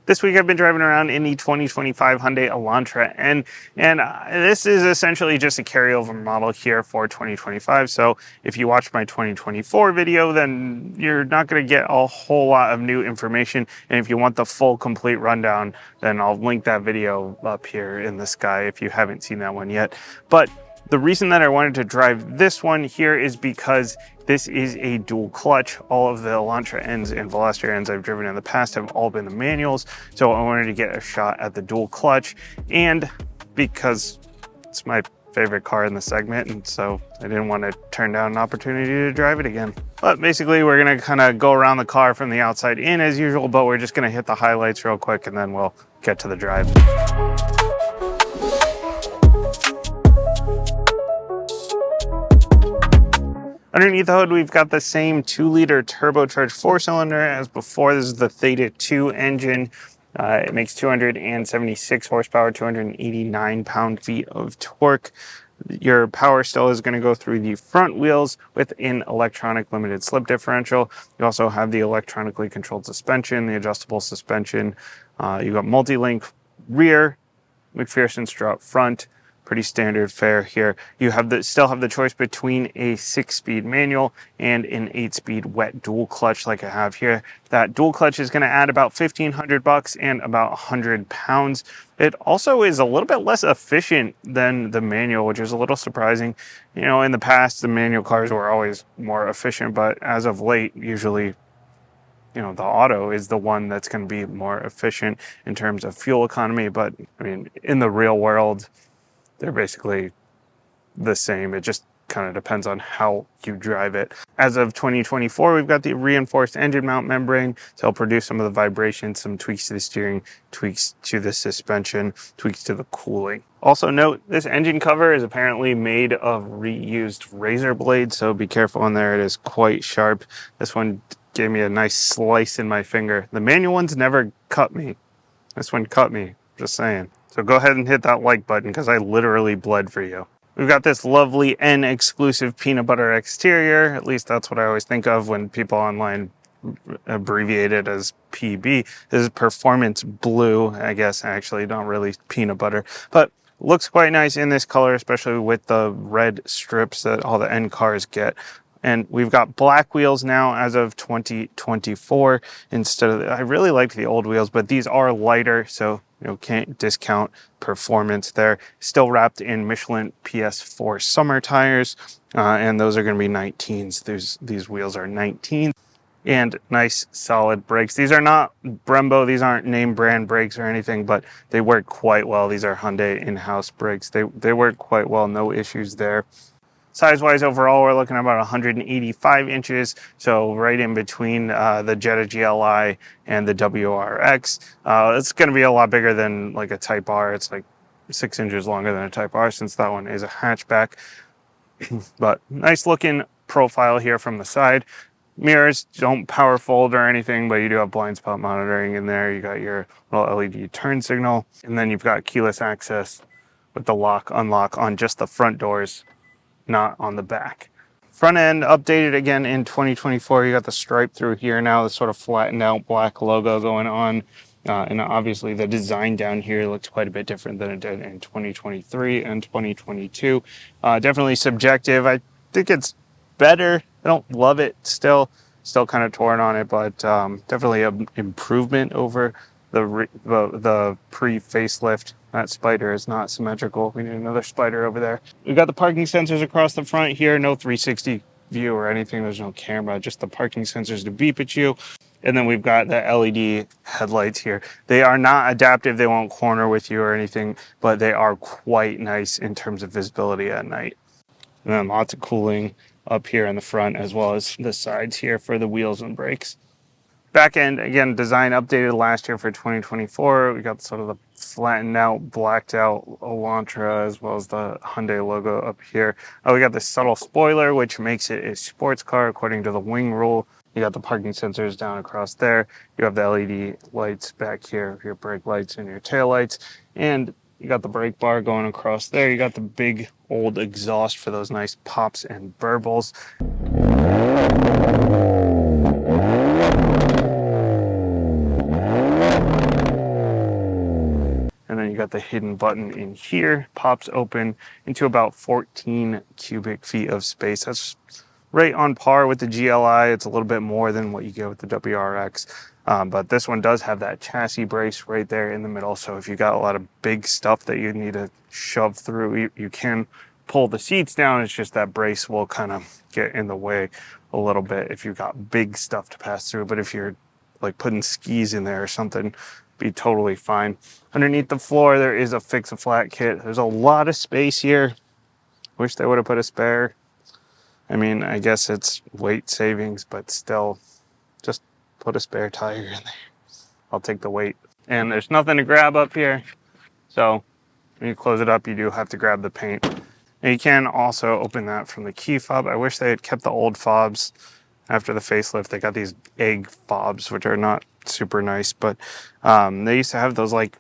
This week I've been driving around in the 2025 Hyundai Elantra N, and this is essentially just a carryover model here for 2025. So if you watched my 2024 video, then you're not going to get a whole lot of new information. And if you want the full complete rundown, then I'll link that video up here in the sky if you haven't seen that one yet. But the reason that I wanted to drive this one here is because this is a dual clutch. All of the Elantra Ns and Veloster Ns I've driven in the past have all been the manuals. So I wanted to get a shot at the dual clutch, and because it's my favorite car in the segment, and so I didn't want to turn down an opportunity to drive it again. But basically we're gonna kind of go around the car from the outside in as usual, but we're just gonna hit the highlights real quick and then we'll get to the drive. Underneath the hood, we've got the same 2-liter turbocharged 4-cylinder as before. This is the Theta 2 engine. It makes 276 horsepower, 289 pound-feet of torque. Your power still is going to go through the front wheels with an electronic limited slip differential. You also have the electronically controlled suspension, the adjustable suspension. You've got multi-link rear, McPherson strut front. Pretty standard fare here. You have still have the choice between a 6-speed manual and an 8-speed wet dual clutch like I have here. That dual clutch is going to add about $1,500 and about 100 pounds. It also is a little bit less efficient than the manual, which is a little surprising. You know, in the past, the manual cars were always more efficient, but as of late, usually, you know, the auto is the one that's going to be more efficient in terms of fuel economy. But I mean, in the real world, they're basically the same. It just kind of depends on how you drive it. As of 2024, we've got the reinforced engine mount membrane to help reduce some of the vibrations, some tweaks to the steering, tweaks to the suspension, tweaks to the cooling. Also note, this engine cover is apparently made of reused razor blades, so be careful in there. It is quite sharp. This one gave me a nice slice in my finger. The manual ones never cut me. This one cut me, just saying. So go ahead and hit that like button because I literally bled for you. We've got this lovely N exclusive peanut butter exterior. At least that's what I always think of when people online abbreviate it as PB. This is performance blue, I guess, actually, not really peanut butter. But looks quite nice in this color, especially with the red strips that all the N cars get. And we've got black wheels now as of 2024 instead of, I really liked the old wheels, but these are lighter, so you know, can't discount performance there. Still wrapped in Michelin PS4 summer tires, and those are going to be 19s. These wheels are 19. And nice solid brakes. These are not Brembo, these aren't name brand brakes or anything, but they work quite well. These are Hyundai in-house brakes. They work quite well, no issues there. Size-wise, overall, we're looking at about 185 inches, so right in between the Jetta GLI and the WRX. It's going to be a lot bigger than like a Type R. It's like 6 inches longer than a Type R since that one is a hatchback. But nice looking profile here from the side. Mirrors don't power fold or anything, but you do have blind spot monitoring in there. You got your little LED turn signal, and then you've got keyless access with the lock, unlock on just the front doors, not on the back. Front end updated again in 2024. You got the stripe through here now, the sort of flattened out black logo going on. And obviously the design down here looks quite a bit different than it did in 2023 and 2022. Definitely subjective. I think it's better. I don't love it still kind of torn on it, but definitely an improvement over the pre-facelift. That spider is not symmetrical. We need another spider over there. We've got the parking sensors across the front here. No 360 view or anything. There's no camera, just the parking sensors to beep at you. And then we've got the LED headlights here. They are not adaptive. They won't corner with you or anything, but they are quite nice in terms of visibility at night. And then lots of cooling up here in the front as well as the sides here for the wheels and brakes. Back end, again, design updated last year for 2024. We got sort of the flattened out, blacked out Elantra as well as the Hyundai logo up here. We got the subtle spoiler, which makes it a sports car according to the wing rule. You got the parking sensors down across there. You have the LED lights back here, your brake lights and your tail lights. And you got the brake bar going across there. You got the big old exhaust for those nice pops and burbles. got the hidden button in here, pops open into about 14 cubic feet of space. That's right on par with the GLI. It's a little bit more than what you get with the WRX. But this one does have that chassis brace right there in the middle. So if you got a lot of big stuff that you need to shove through, you can pull the seats down. It's just that brace will kind of get in the way a little bit if you've got big stuff to pass through. But if you're like putting skis in there or something, be totally fine. Underneath the floor, there is a fix-a-flat kit. There's a lot of space here. Wish they would have put a spare. I mean, I guess it's weight savings, but still, just put a spare tire in there. I'll take the weight. And there's nothing to grab up here. So when you close it up, you do have to grab the paint. And you can also open that from the key fob. I wish they had kept the old fobs after the facelift. They got these egg fobs, which are not super nice, but they used to have those like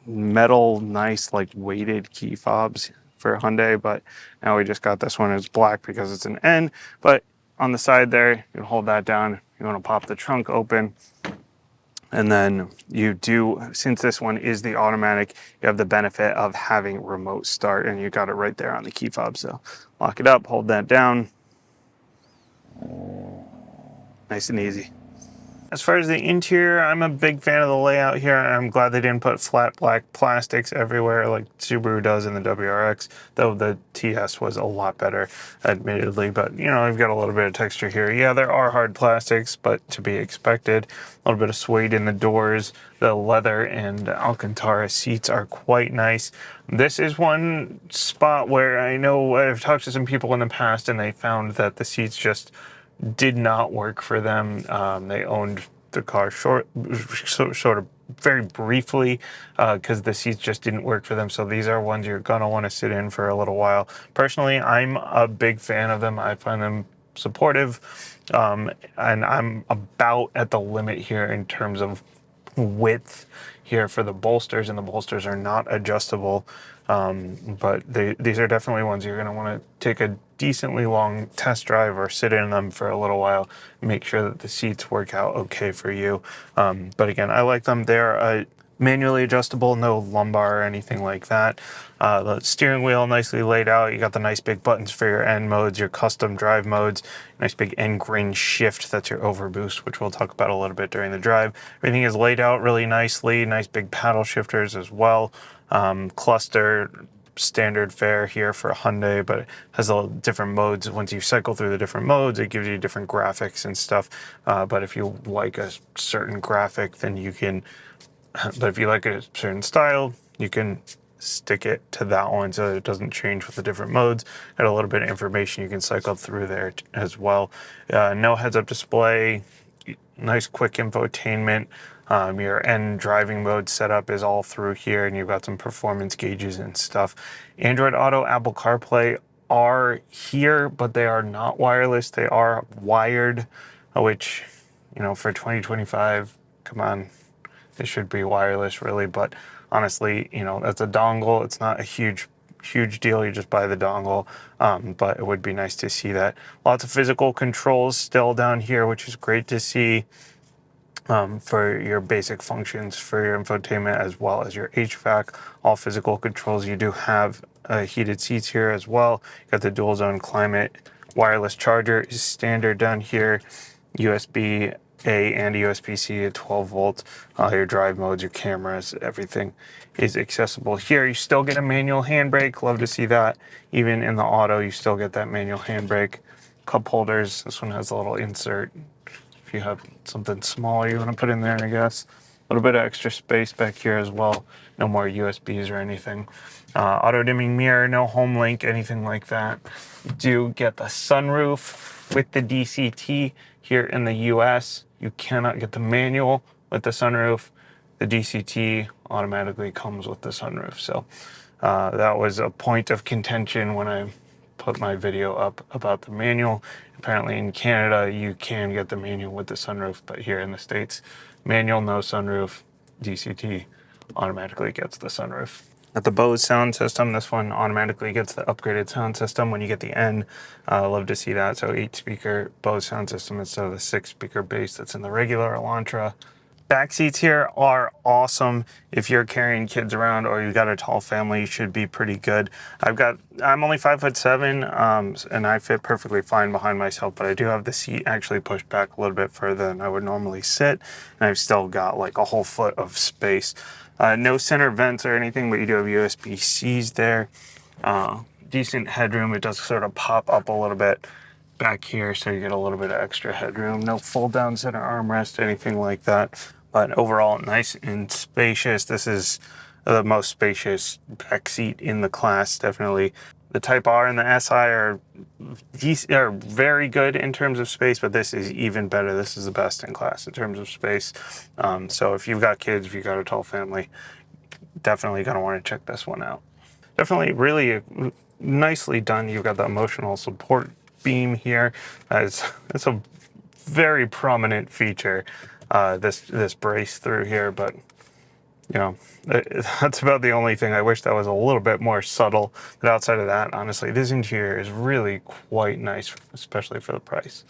metal, nice, like weighted key fobs for Hyundai, but now we just got this one. It's black because it's an N, but on the side there, you can hold that down. You want to pop the trunk open. And then you do, since this one is the automatic, you have the benefit of having remote start, and you got it right there on the key fob. So lock it up, hold that down. Nice and easy. As far as the interior, I'm a big fan of the layout here. I'm glad they didn't put flat black plastics everywhere like Subaru does in the WRX, though the TS was a lot better, admittedly. But, you know, you've got a little bit of texture here. Yeah, there are hard plastics, but to be expected. A little bit of suede in the doors. The leather and Alcantara seats are quite nice. This is one spot where I know I've talked to some people in the past, and they found that the seats just did not work for them. They owned the car sort of very briefly because the seats just didn't work for them. So these are ones you're gonna want to sit in for a little while. Personally, I'm a big fan of them. I find them supportive, and I'm about at the limit here in terms of width here for the bolsters, and the bolsters are not adjustable. But these are definitely ones you're going to want to take a decently long test drive or sit in them for a little while, make sure that the seats work out okay for you. But again, I like them. They're manually adjustable, no lumbar or anything like that. The steering wheel nicely laid out. You got the nice big buttons for your N modes, your custom drive modes, nice big N green shift. That's your overboost, which we'll talk about a little bit during the drive. Everything is laid out really nicely. Nice big paddle shifters as well. Cluster standard fare here for a Hyundai, but it has a different modes. Once you cycle through the different modes, it gives you different graphics and stuff. But if you like a certain graphic, then you can, but if you like a certain style, you can stick it to that one so that it doesn't change with the different modes. Got a little bit of information you can cycle through there as well. No heads-up display, nice quick infotainment. Your N driving mode setup is all through here, and you've got some performance gauges and stuff. Android Auto, Apple CarPlay are here, but they are not wireless. They are wired, which, you know, for 2025, come on, it should be wireless really. But honestly, you know, that's a dongle. It's not a huge deal. You just buy the dongle, but it would be nice to see that. Lots of physical controls still down here, which is great to see. For your basic functions for your infotainment as well as your HVAC, all physical controls. You do have heated seats here as well. You got the dual zone climate. Wireless charger is standard down here. USB A and USB-C at 12 volts. Your drive modes, your cameras, everything is accessible here. You still get a manual handbrake. Love to see that. Even in the auto, you still get that manual handbrake. Cup holders. This one has a little insert if you have something smaller you want to put in there, I guess. A little bit of extra space back here as well. No more USBs or anything. Auto dimming mirror, no home link, anything like that. You do get the sunroof with the DCT here in the US. You cannot get the manual with the sunroof. The DCT automatically comes with the sunroof. So that was a point of contention when I put my video up about the manual. Apparently in Canada, you can get the manual with the sunroof, but here in the States, manual, no sunroof, DCT automatically gets the sunroof. At the Bose sound system, this one automatically gets the upgraded sound system when you get the N. Love to see that. So 8-speaker Bose sound system instead of the 6-speaker bass that's in the regular Elantra. Back seats here are awesome. If you're carrying kids around or you've got a tall family, you should be pretty good. I'm only 5'7", and I fit perfectly fine behind myself, but I do have the seat actually pushed back a little bit further than I would normally sit, and I've still got like a whole foot of space. No center vents or anything, but you do have USB-Cs there. Decent headroom. It does sort of pop up a little bit back here, so you get a little bit of extra headroom. No fold down center armrest, anything like that. But overall, nice and spacious. This is the most spacious back seat in the class, definitely. The Type R and the SI are very good in terms of space, but this is even better. This is the best in class in terms of space. So if you've got kids, if you've got a tall family, definitely going to want to check this one out. Definitely really nicely done. You've got the emotional support beam here. It's a very prominent feature, this brace through here, but you know, that's about the only thing. I wish that was a little bit more subtle, but outside of that, honestly, this interior is really quite nice, especially for the price.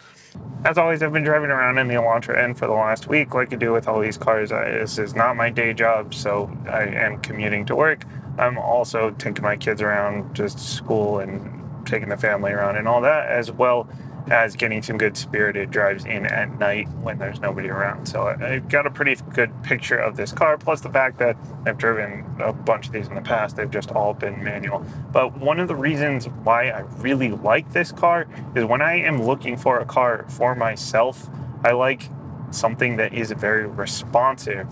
As always, I've been driving around in the Elantra N for the last week, like I do with all these cars. This is not my day job, so I am commuting to work. I'm also taking my kids around just school and taking the family around and all that, as well as getting some good spirited drives in at night when there's nobody around. So I've got a pretty good picture of this car, plus the fact that I've driven a bunch of these in the past. They've just all been manual. But one of the reasons why I really like this car is when I am looking for a car for myself, I like something that is very responsive.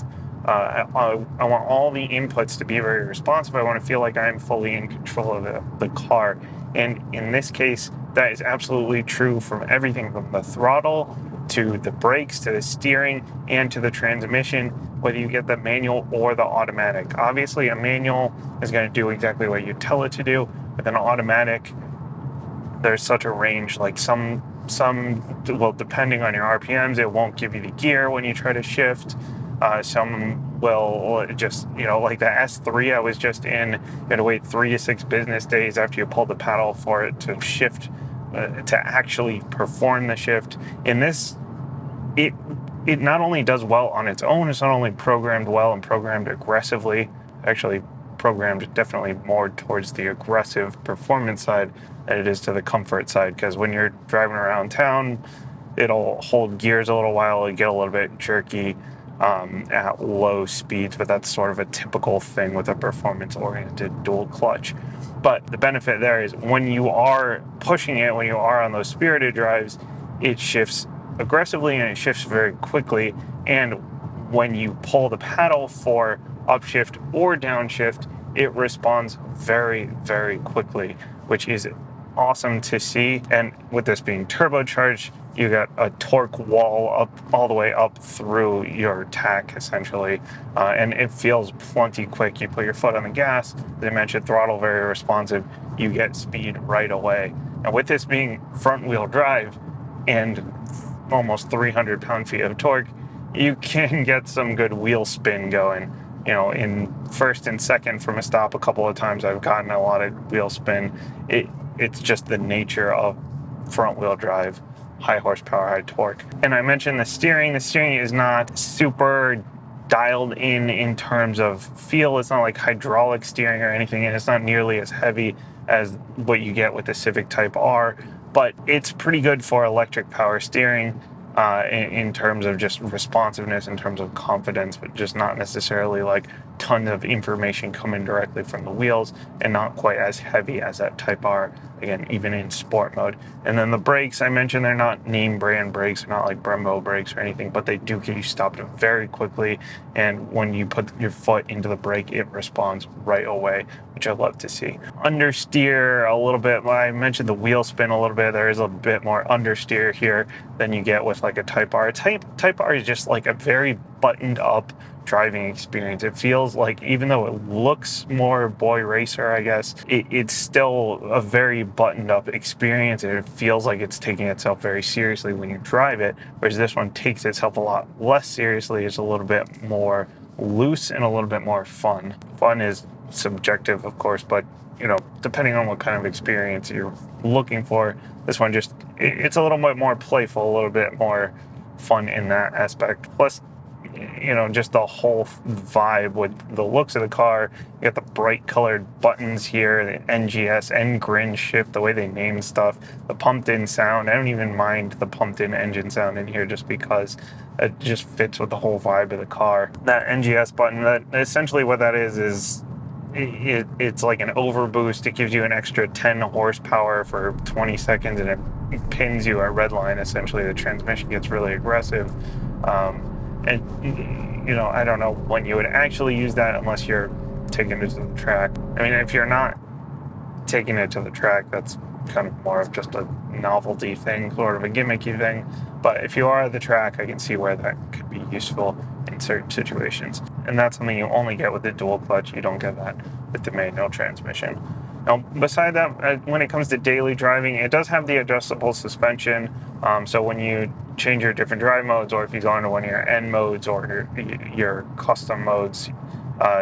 I want all the inputs to be very responsive. I want to feel like I'm fully in control of the car. And in this case, that is absolutely true from everything from the throttle to the brakes to the steering and to the transmission, whether you get the manual or the automatic. Obviously, a manual is going to do exactly what you tell it to do, but an automatic, there's such a range. Like well, depending on your RPMs, it won't give you the gear when you try to shift. Some will just, like the S3 I was just in, you had to wait 3 to 6 business days after you pull the pedal for it to shift, to actually perform the shift. In this, it not only does well on its own, it's not only programmed well and programmed aggressively, actually programmed definitely more towards the aggressive performance side than it is to the comfort side, because when you're driving around town, it'll hold gears a little while, it'll get a little bit jerky at low speeds, but that's sort of a typical thing with a performance-oriented dual clutch. But the benefit there is when you are pushing it, when you are on those spirited drives, it shifts aggressively and it shifts very quickly. And when you pull the pedal for upshift or downshift, it responds very, very quickly, which is awesome to see. And with this being turbocharged, you got a torque wall up all the way up through your tack, essentially, and it feels plenty quick. You put your foot on the gas, as I mentioned, throttle very responsive, you get speed right away. And with this being front wheel drive and almost 300 pound-feet of torque, you can get some good wheel spin going. In first and second from a stop, a couple of times I've gotten a lot of wheel spin. It's just the nature of front wheel drive, high horsepower, high torque. And I mentioned the steering. The steering is not super dialed in terms of feel. It's not like hydraulic steering or anything, and it's not nearly as heavy as what you get with the Civic Type R, but it's pretty good for electric power steering in terms of just responsiveness, in terms of confidence, but just not necessarily like tons of information coming directly from the wheels, and not quite as heavy as that Type R, again, even in sport mode. And then the brakes, I mentioned they're not name brand brakes, they're not like Brembo brakes or anything, but they do get you stopped very quickly, and when you put your foot into the brake, it responds right away, which I love to see. Understeer a little bit, I mentioned the wheel spin a little bit, there is a bit more understeer here than you get with like a Type R. Type R is just like a very buttoned up driving experience. It feels like, even though it looks more boy racer, I guess, it's still a very buttoned up experience, and it feels like it's taking itself very seriously when you drive it, whereas this one takes itself a lot less seriously. It's a little bit more loose and a little bit more fun. Fun is subjective, of course, but depending on what kind of experience you're looking for, this one it's a little bit more playful, a little bit more fun in that aspect. Plus, just the whole vibe with the looks of the car. You got the bright colored buttons here, the NGS, N-Grin shift, the way they name stuff, the pumped in sound. I don't even mind the pumped in engine sound in here just because it just fits with the whole vibe of the car. That NGS button, that essentially what that is it's like an overboost. It gives you an extra 10 horsepower for 20 seconds and it pins you at red line. Essentially, the transmission gets really aggressive. And I don't know when you would actually use that unless you're taking it to the track. I mean, if you're not taking it to the track, that's kind of more of just a novelty thing, sort of a gimmicky thing. But if you are at the track, I can see where that could be useful in certain situations. And that's something you only get with the dual clutch. You don't get that with the manual transmission. Now, beside that, when it comes to daily driving, it does have the adjustable suspension. So when you change your different drive modes, or if you go into one of your N modes or your custom modes,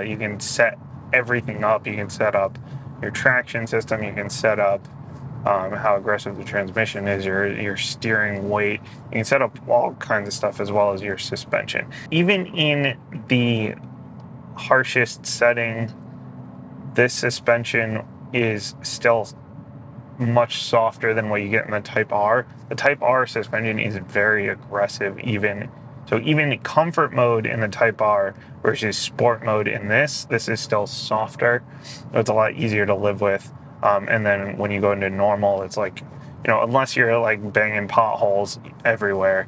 you can set everything up. You can set up your traction system. You can set up how aggressive the transmission is, your steering weight. You can set up all kinds of stuff as well as your suspension. Even in the harshest setting, this suspension is still much softer than what you get in the Type R. The Type R suspension is very aggressive even comfort mode in the Type R versus sport mode in this is still softer. It's a lot easier to live with. And then when you go into normal, it's like, unless you're like banging potholes everywhere,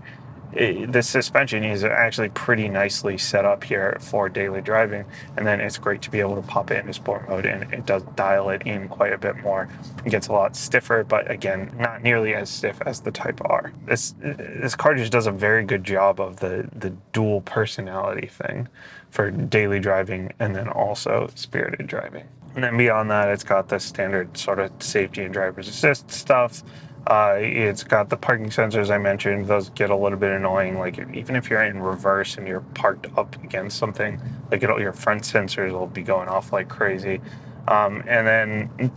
the suspension is actually pretty nicely set up here for daily driving. And then it's great to be able to pop it into sport mode, and it does dial it in quite a bit more. It gets a lot stiffer, but again, not nearly as stiff as the Type R. This car just does a very good job of the dual personality thing for daily driving and then also spirited driving. And then beyond that, it's got the standard sort of safety and driver's assist stuff. It's got the parking sensors I mentioned. Those get a little bit annoying. Like even if you're in reverse and you're parked up against something, like your front sensors will be going off like crazy. And then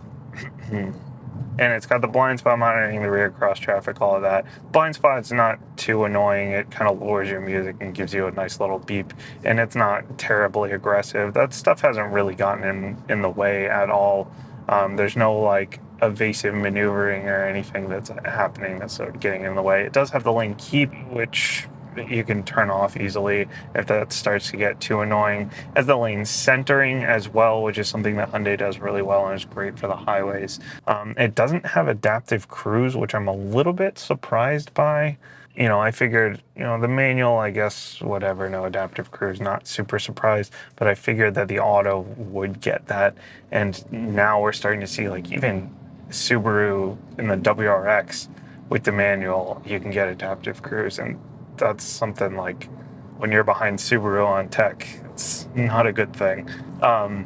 and it's got the blind spot monitoring, the rear cross traffic, all of that. Blind spot's not too annoying. It kind of lowers your music and gives you a nice little beep, and it's not terribly aggressive. That stuff hasn't really gotten in the way at all. There's no like evasive maneuvering or anything that's happening that's sort of getting in the way. It does have the lane keep, which you can turn off easily if that starts to get too annoying. It has the lane centering as well, which is something that Hyundai does really well and is great for the highways. It doesn't have adaptive cruise, which I'm a little bit surprised by. I figured, the manual, I guess, whatever, no adaptive cruise, not super surprised, but I figured that the auto would get that. And now we're starting to see, like, even Subaru in the WRX with the manual, you can get adaptive cruise. And that's something like when you're behind Subaru on tech, it's not a good thing.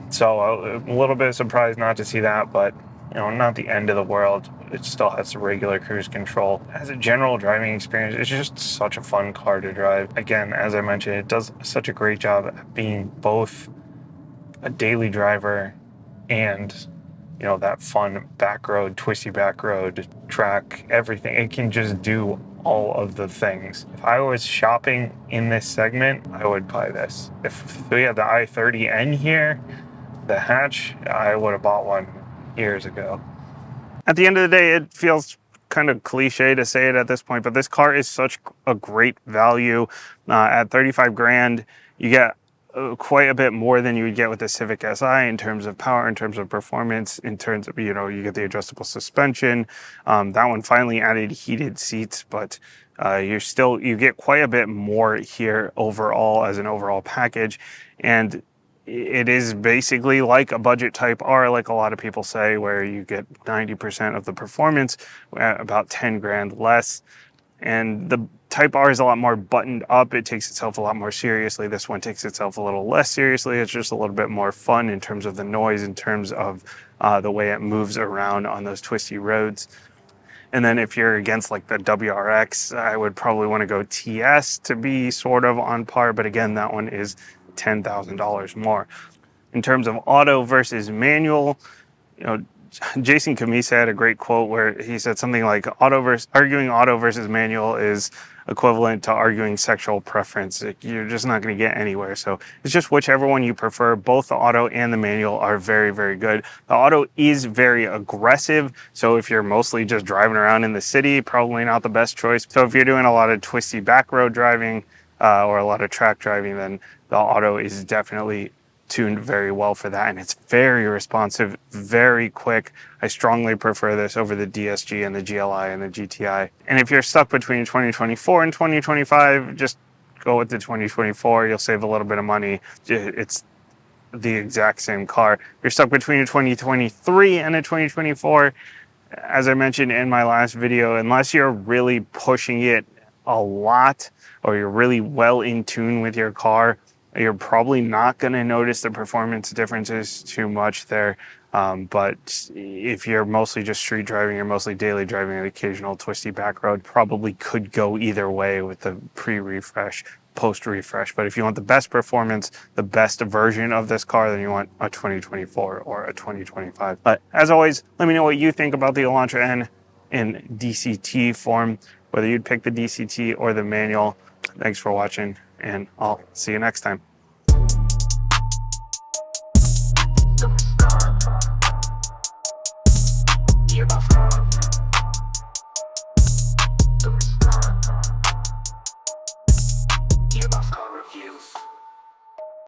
So a little bit surprised not to see that, but not the end of the world. It still has regular cruise control. As a general driving experience, it's just such a fun car to drive. Again, as I mentioned, it does such a great job at being both a daily driver and that fun back road, twisty back road, track, everything. It can just do all of the things. If I was shopping in this segment, I would buy this. If we had the i30N here, the hatch, I would have bought one years ago. At the end of the day, it feels kind of cliche to say it at this point, but this car is such a great value. At 35 grand, you get quite a bit more than you would get with the Civic Si in terms of power, in terms of performance, in terms of, you get the adjustable suspension. That one finally added heated seats, but you get quite a bit more here overall as an overall package. And it is basically like a budget Type R, like a lot of people say, where you get 90% of the performance at about 10 grand less. And the Type R is a lot more buttoned up. It takes itself a lot more seriously. This one takes itself a little less seriously. It's just a little bit more fun in terms of the noise, in terms of the way it moves around on those twisty roads. And then if you're against like the WRX, I would probably want to go TS to be sort of on par. But again, that one is $10,000 more. In terms of auto versus manual, Jason Cammisa had a great quote where he said something like arguing auto versus manual is equivalent to arguing sexual preference. You're just not going to get anywhere. So it's just whichever one you prefer. Both the auto and the manual are very, very good. The auto is very aggressive. So if you're mostly just driving around in the city, probably not the best choice. So if you're doing a lot of twisty back road driving or a lot of track driving, then the auto is definitely tuned very well for that, and it's very responsive, very quick. I strongly prefer this over the DSG and the GLI and the GTI. And if you're stuck between 2024 and 2025, just go with the 2024. You'll save a little bit of money. It's the exact same car. If you're stuck between a 2023 and a 2024, as I mentioned in my last video, unless you're really pushing it a lot or you're really well in tune with your car, you're probably not going to notice the performance differences too much there. But if you're mostly just street driving, you're mostly daily driving, an occasional twisty back road, probably could go either way with the pre-refresh, post-refresh. But if you want the best performance, the best version of this car, then you want a 2024 or a 2025. But as always, let me know what you think about the Elantra N in DCT form, whether you'd pick the DCT or the manual. Thanks for watching, and I'll see you next time.